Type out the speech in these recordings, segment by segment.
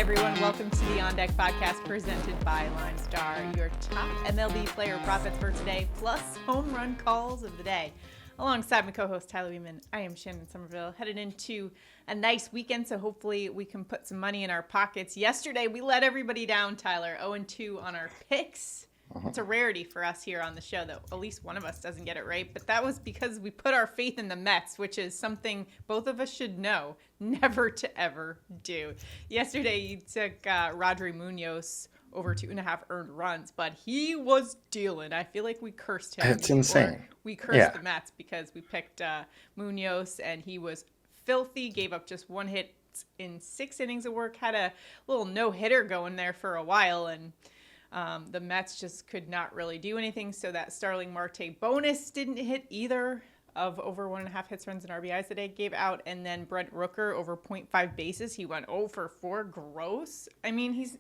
everyone, welcome to the On Deck podcast presented by LineStar, your top MLB player profits for today, plus home run calls of the day. Alongside my co-host Tyler Wiemann, I am Shannon Sommerville, headed into a nice weekend, so hopefully we can put some money in our pockets. Yesterday, we let everybody down, Tyler, 0-2 on our picks. It's a rarity for us here on the show that at least one of us doesn't get it right, but that was because we put our faith in the Mets, which is something both of us should know never to ever do. Yesterday, you took Rodri Munoz over 2.5 earned runs, but he was dealing. I feel like we cursed him. It's insane. We cursed the Mets because we picked Munoz, and he was filthy, gave up just one hit in 6 innings of work, had a little no-hitter going there for a while, and the Mets just could not really do anything, so that Starling Marte bonus didn't hit either of over 1.5 hits, runs, and RBIs that I gave out. And then Brent Rooker over 0.5 bases. He went 0 for 4. Gross. I mean, he's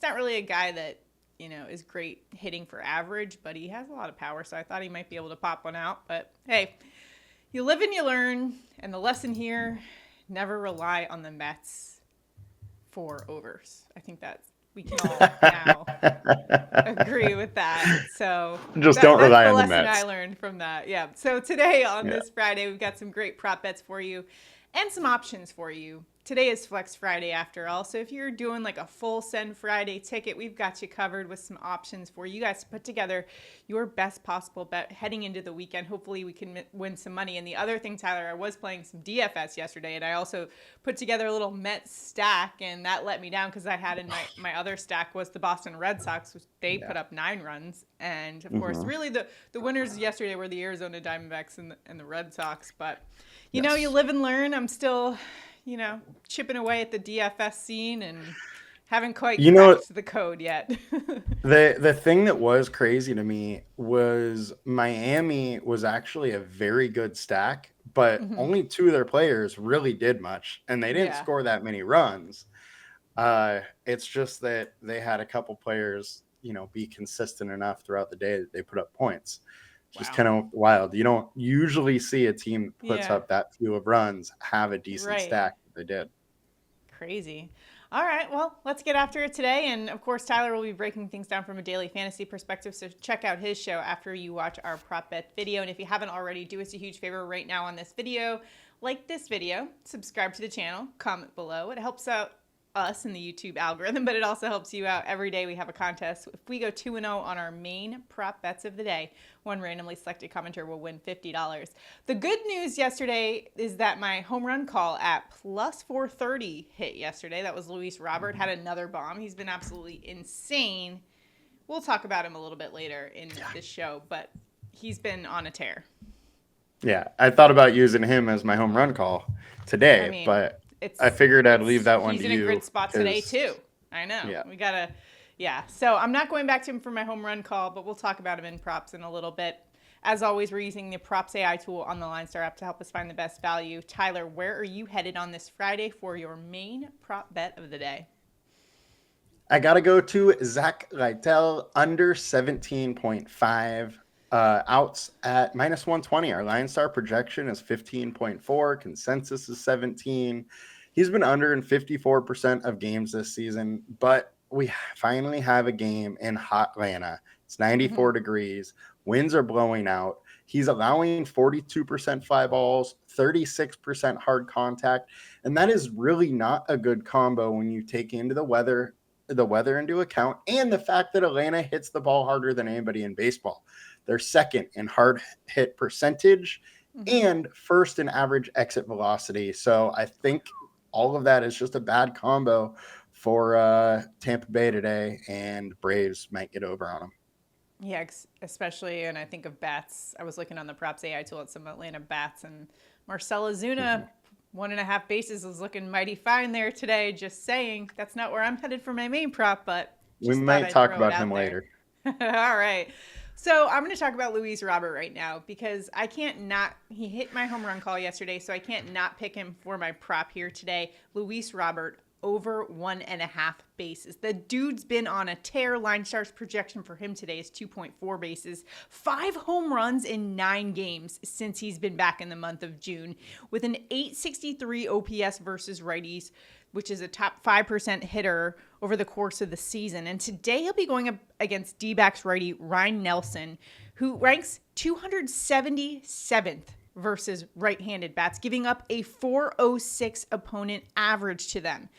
not really a guy that, you know, is great hitting for average, but he has a lot of power, so I thought he might be able to pop one out. But, hey, you live and you learn, and the lesson here, never rely on the Mets for overs. I think we can all now agree with that. So just don't rely on the Mets. That's the lesson I learned from that. Yeah. So today on this Friday, we've got some great prop bets for you and some options for you. Today is Flex Friday after all. So if you're doing like a full send Friday ticket, we've got you covered with some options for you guys to put together your best possible bet heading into the weekend. Hopefully we can win some money. And the other thing, Tyler, I was playing some DFS yesterday, and I also put together a little Mets stack, and that let me down because I had in my other stack was the Boston Red Sox, which they put up 9 runs. And of course, really the winners yesterday were the Arizona Diamondbacks and the Red Sox. But you know, you live and learn. I'm still, you know, chipping away at the DFS scene and haven't quite cracked the code yet. The thing that was crazy to me was Miami was actually a very good stack, but only 2 of their players really did much, and they didn't score that many runs. It's just that they had a couple players, you know, be consistent enough throughout the day that they put up points. Just kind of wild. You don't usually see a team that puts up that few of runs have a decent stack. They did. Crazy. All right, well, let's get after it today. And of course, Tyler will be breaking things down from a daily fantasy perspective. So check out his show after you watch our prop bet video. And if you haven't already, do us a huge favor right now on this video. Like this video, subscribe to the channel, comment below. It helps out us in the YouTube algorithm, but it also helps you out. Every day we have a contest. If we go 2-0 on our main prop bets of the day, one randomly selected commenter will win $50. The good news yesterday is that my home run call at plus 430 hit yesterday. That was Luis Robert, had another bomb. He's been absolutely insane. We'll talk about him a little bit later in this show, but he's been on a tear. Yeah, I thought about using him as my home run call today, but I figured I'd leave that one to you. He's in a good spot today, too. I know. Yeah. We got to, So I'm not going back to him for my home run call, but we'll talk about him in props in a little bit. As always, we're using the Props AI tool on the LineStar app to help us find the best value. Tyler, where are you headed on this Friday for your main prop bet of the day? I got to go to Zack Littell under 17.5. Outs at minus 120. Our LineStar projection is 15.4. Consensus is 17. He's been under in 54% of games this season, but we finally have a game in hot Atlanta. It's 94 degrees. Winds are blowing out. He's allowing 42% fly balls, 36% hard contact, and that is really not a good combo when you take into the weather into account, and the fact that Atlanta hits the ball harder than anybody in baseball. They're second in hard hit percentage and first in average exit velocity. So I think all of that is just a bad combo for Tampa Bay today, and Braves might get over on them. Yeah, especially, and I think of bats. I was looking on the Props AI tool at some Atlanta bats, and Marcell Ozuna, 1.5 bases, is looking mighty fine there today. Just saying, that's not where I'm headed for my main prop, but we might talk about him later. All right. So I'm going to talk about Luis Robert right now because I can't not – he hit my home run call yesterday, so I can't not pick him for my prop here today. Luis Robert over 1.5 bases. The dude's been on a tear. LineStar's projection for him today is 2.4 bases. 5 home runs in 9 games since he's been back in the month of June, with an .863 OPS versus righties, which is a top 5% hitter over the course of the season. And today he'll be going up against D-backs righty Ryan Nelson, who ranks 277th versus right-handed bats, giving up a .406 opponent average to them.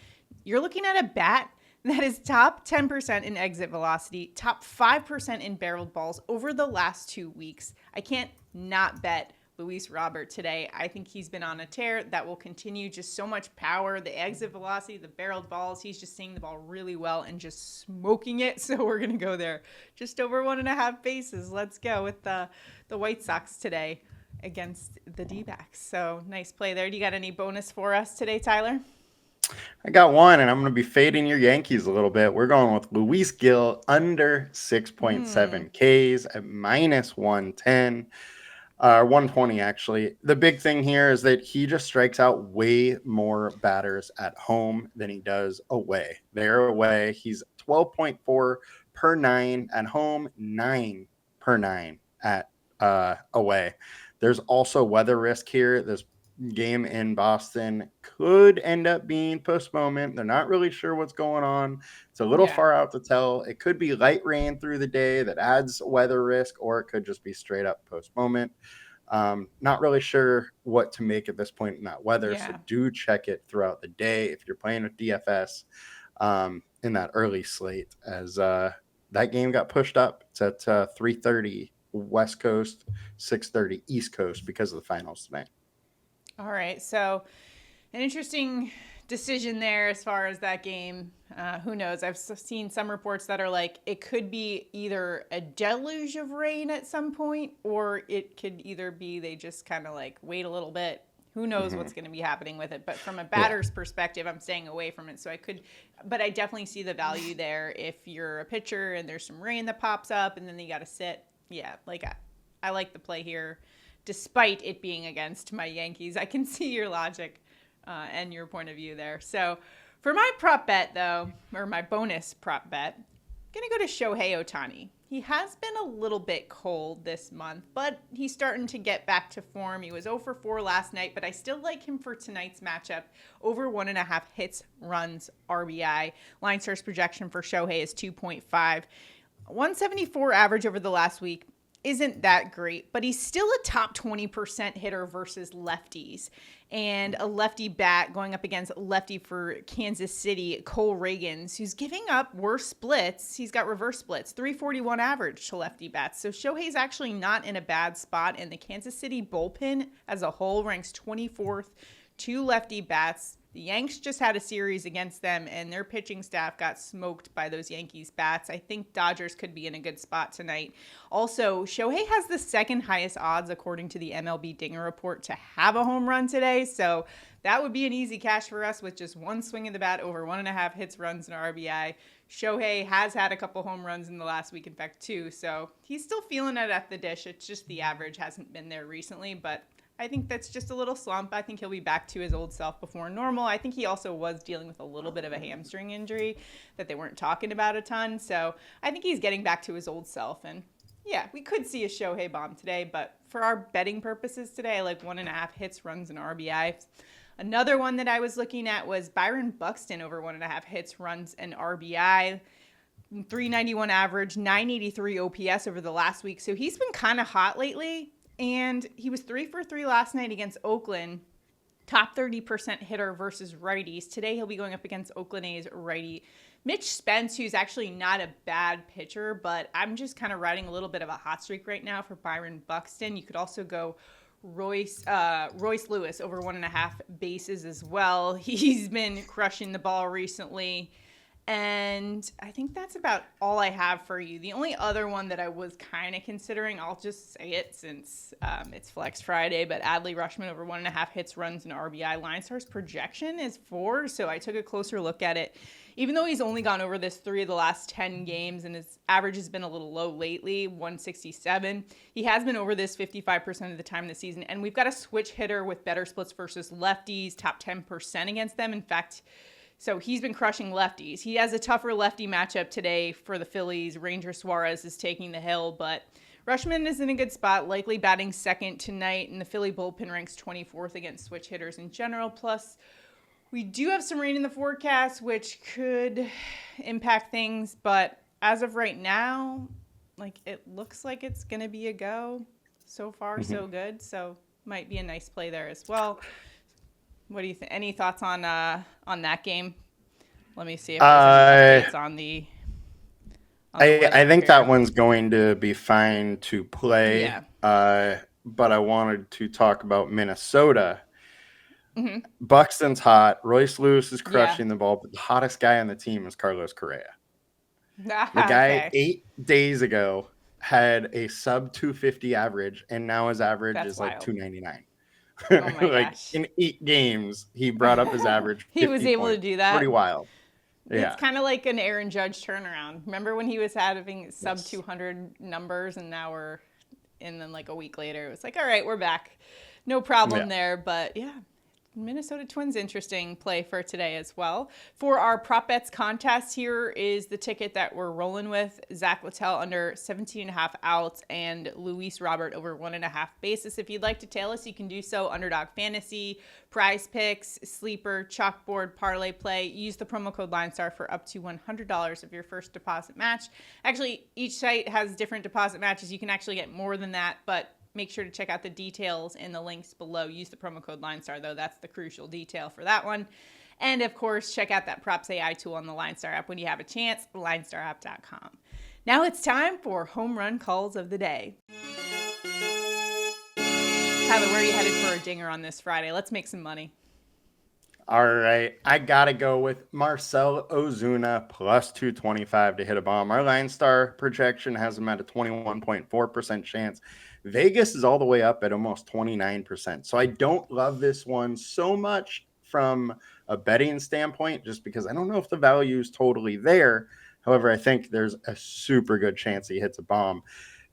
You're looking at a bat that is top 10% in exit velocity, top 5% in barreled balls over the last 2 weeks. I can't not bet Luis Robert today. I think he's been on a tear that will continue. Just so much power, the exit velocity, the barreled balls. He's just seeing the ball really well and just smoking it. So we're going to go there. Just over 1.5 bases. Let's go with the White Sox today against the D-backs. So nice play there. Do you got any bonus for us today, Tyler? I got one, and I'm going to be fading your Yankees a little bit. We're going with Luis Gil under 6.7 Ks at -110. 120 actually. The big thing here is that he just strikes out way more batters at home than he does away. They're away. He's 12.4 per 9 at home, 9 per 9 at away. There's also weather risk here. This game in Boston could end up being postponement. They're not really sure what's going on. It's a little far out to tell. It could be light rain through the day that adds weather risk, or it could just be straight up postponement. Not really sure what to make at this point in that weather. So do check it throughout the day if you're playing with DFS in that early slate, as that game got pushed up. It's at 3:30 West Coast, 6:30 East Coast because of the finals tonight. All right, so an interesting decision there as far as that game. Who knows? I've seen some reports that are like it could be either a deluge of rain at some point, or it could either be they just kind of like wait a little bit. Who knows what's going to be happening with it? But from a batter's perspective, I'm staying away from it. So but I definitely see the value there if you're a pitcher and there's some rain that pops up and then you got to sit. Yeah, like I like the play here. Despite it being against my Yankees, I can see your logic and your point of view there. So for my prop bet, though, or my bonus prop bet, I'm going to go to Shohei Ohtani. He has been a little bit cold this month, but he's starting to get back to form. He was 0 for 4 last night, but I still like him for tonight's matchup. Over 1.5 hits, runs, RBI. LineStar's projection for Shohei is 2.5. 174 average over the last week. Isn't that great, but he's still a top 20% hitter versus lefties, and a lefty bat going up against lefty for Kansas City, Cole Ragans, who's giving up worse splits. He's got reverse splits, 341 average to lefty bats. So Shohei's actually not in a bad spot, and the Kansas City bullpen as a whole ranks 24th to lefty bats. The Yanks just had a series against them, and their pitching staff got smoked by those Yankees bats. I think Dodgers could be in a good spot tonight. Also, Shohei has the second highest odds, according to the MLB Dinger Report, to have a home run today. So that would be an easy cash for us with just one swing of the bat, over 1.5 hits, runs, and RBI. Shohei has had a couple home runs in the last week, in fact, too. So he's still feeling it at the dish. It's just the average hasn't been there recently, but I think that's just a little slump. I think he'll be back to his old self before normal. I think he also was dealing with a little bit of a hamstring injury that they weren't talking about a ton. So I think he's getting back to his old self. And yeah, we could see a Shohei bomb today, but for our betting purposes today, I like 1.5 hits, runs, and RBI. Another one that I was looking at was Byron Buxton over 1.5 hits, runs, and RBI. 391 average, 983 OPS over the last week. So he's been kind of hot lately. And he was 3 for 3 last night against Oakland, top 30% hitter versus righties. Today he'll be going up against Oakland A's righty Mitch Spence, who's actually not a bad pitcher, but I'm just kind of riding a little bit of a hot streak right now for Byron Buxton. You could also go Royce Lewis over 1.5 bases as well. He's been crushing the ball recently. And I think that's about all I have for you. The only other one that I was kind of considering, I'll just say it since it's Flex Friday, but Adley Rutschman over 1.5 hits, runs, and RBI. LineStar's projection is 4, so I took a closer look at it. Even though he's only gone over this 3 of the last 10 games and his average has been a little low lately, 167, he has been over this 55% of the time this season. And we've got a switch hitter with better splits versus lefties, top 10% against them. In fact, So he's been crushing lefties. He has a tougher lefty matchup today for the Phillies. Ranger Suarez is taking the hill, but Rutschman is in a good spot, likely batting second tonight, and the Philly bullpen ranks 24th against switch hitters in general. Plus, we do have some rain in the forecast, which could impact things, but as of right now, like, it looks like it's going to be a go. So far, so good. So might be a nice play there as well. What do you think? Any thoughts on that game? Let me see if there's any updates on the I think that one's going to be fine to play. Yeah. But I wanted to talk about Minnesota. Buxton's hot. Royce Lewis is crushing the ball, but the hottest guy on the team is Carlos Correa. The guy 8 days ago had a sub 250 average, and now his average is wild. Like 299. Oh my like gosh. in 8 games, he brought up his average. He was able to do that. Pretty wild. Yeah. It's kind of like an Aaron Judge turnaround. Remember when he was having sub 200 numbers, and now we're in then like a week later. It was like, all right, we're back. No problem there. But yeah, Minnesota Twins, interesting play for today as well. For our prop bets contest, here is the ticket that we're rolling with. Zack, Littell under 17.5 outs and Luis Robert over 1.5 bases. If you'd like to tail us, you can do so. Underdog Fantasy, PrizePicks, Sleeper, Chalkboard, Parlay Play. Use the promo code LineStar for up to $100 of your first deposit match. Actually, each site has different deposit matches. You can actually get more than that, but make sure to check out the details in the links below. Use the promo code LineStar, though. That's the crucial detail for that one. And, of course, check out that Props AI tool on the LineStar app when you have a chance, linestarapp.com. Now it's time for home run calls of the day. Tyler, where are you headed for a dinger on this Friday? Let's make some money. All right. I got to go with Marcell Ozuna plus 225 to hit a bomb. Our LineStar projection has him at a 21.4% chance. Vegas is all the way up at almost 29%. So I don't love this one so much from a betting standpoint, just because I don't know if the value is totally there. However, I think there's a super good chance he hits a bomb.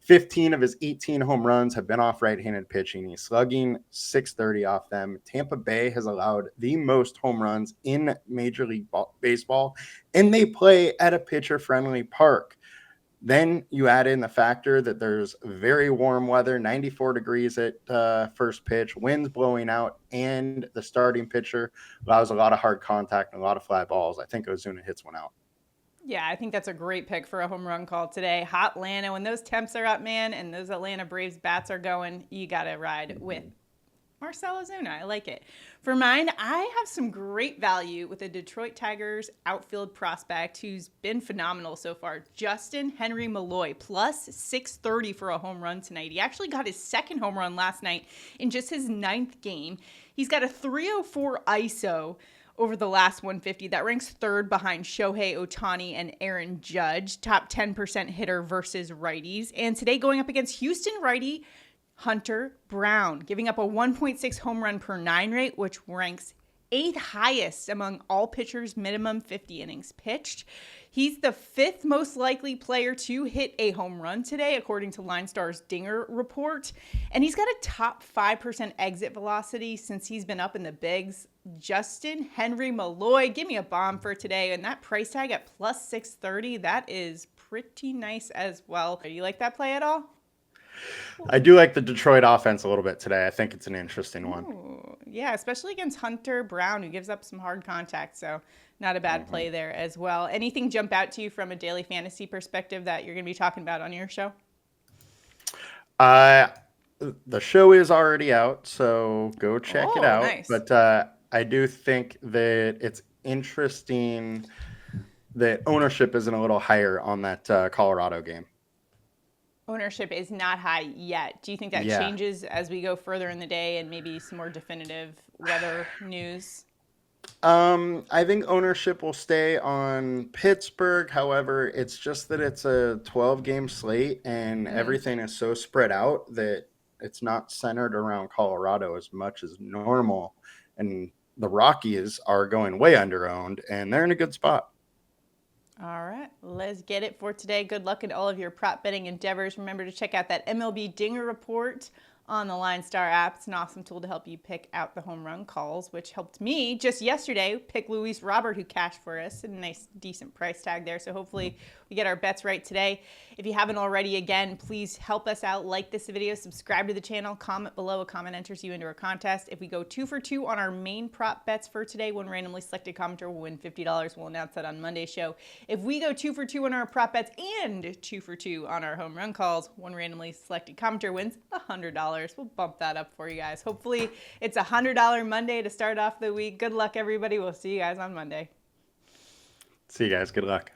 15 of his 18 home runs have been off right-handed pitching. He's slugging .630 off them. Tampa Bay has allowed the most home runs in Major League Baseball, and they play at a pitcher-friendly park. Then you add in the factor that there's very warm weather, 94 degrees at first pitch, winds blowing out, and the starting pitcher allows a lot of hard contact and a lot of fly balls. I think Ozuna hits one out. Yeah, I think that's a great pick for a home run call today. Hot Atlanta, when those temps are up, man, and those Atlanta Braves bats are going, you got to ride with Marcell Ozuna. I like it. For mine, I have some great value with a Detroit Tigers outfield prospect who's been phenomenal so far. Justyn-Henry Malloy, plus 630 for a home run tonight. He actually got his second home run last night in just his 9th game. He's got a 304 ISO over the last 150. That ranks third behind Shohei Ohtani and Aaron Judge, top 10% hitter versus righties. And today going up against Houston righty Hunter Brown, giving up a 1.6 home run per 9 rate, which ranks 8th highest among all pitchers minimum 50 innings pitched. He's the 5th most likely player to hit a home run today, according to LineStar's Dinger report. And he's got a top 5% exit velocity since he's been up in the bigs. Justyn-Henry Malloy, give me a bomb for today. And that price tag at plus 630, that is pretty nice as well. Do you like that play at all? I do like the Detroit offense a little bit today. I think it's an interesting one. Ooh, yeah, especially against Hunter Brown, who gives up some hard contact. So not a bad play there as well. Anything jump out to you from a daily fantasy perspective that you're going to be talking about on your show? The show is already out, so go check it out. Nice. But I do think that it's interesting that ownership isn't a little higher on that Colorado game. Ownership is not high yet. Do you think that changes as we go further in the day and maybe some more definitive weather news? I think ownership will stay on Pittsburgh. However, it's just that it's a 12-game slate and everything is so spread out that it's not centered around Colorado as much as normal. And the Rockies are going way under-owned, and they're in a good spot. All right, let's get it for today. Good luck in all of your prop betting endeavors. Remember to check out that MLB Dinger report on the LineStar app. It's an awesome tool to help you pick out the home run calls, which helped me just yesterday pick Luis Robert, who cashed for us. A nice, decent price tag there. So hopefully we get our bets right today. If you haven't already, again, please help us out. Like this video, subscribe to the channel, comment below. A comment enters you into our contest. If we go 2 for 2 on our main prop bets for today, one randomly selected commenter will win $50. We'll announce that on Monday's show. If we go 2 for 2 on our prop bets and 2 for 2 on our home run calls, one randomly selected commenter wins $100. We'll bump that up for you guys. Hopefully it's a $100 Monday to start off the week. Good luck, everybody. We'll see you guys on Monday. See you guys. Good luck.